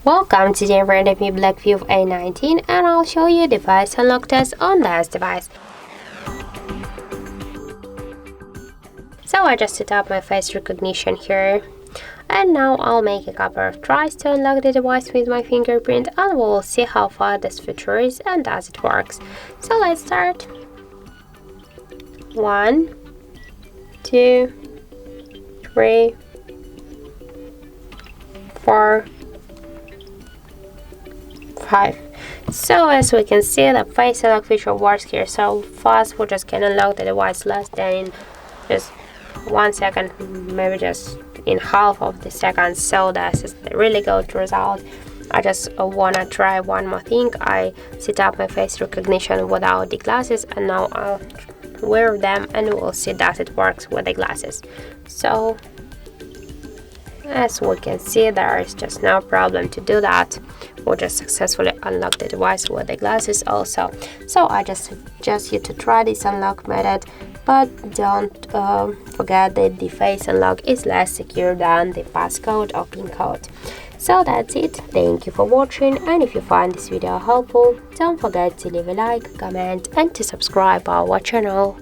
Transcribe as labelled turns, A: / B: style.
A: Welcome to the random Blackview A90 and I'll show you device unlock test on this device. So I just set up my face recognition here and now I'll make a couple of tries to unlock the device with my fingerprint and we'll see how far this feature is and does it works. So let's start. 1, 2, 3, 4, 5. So as we can see, the face unlock feature works here so fast. We just can unlock the device less than in just 1 second, maybe just in half of the second. So that's a really good result. I just wanna try one more thing. I set up my face recognition without the glasses and now I'll wear them and we'll see that it works with the glasses. So as we can see, there is just no problem to do that. We'll just successfully unlock the device with the glasses also. So I just suggest you to try this unlock method, but don't forget that the face unlock is less secure than the passcode or PIN code. So that's it. Thank you for watching, and if you find this video helpful, don't forget to leave a like, comment and to subscribe our channel.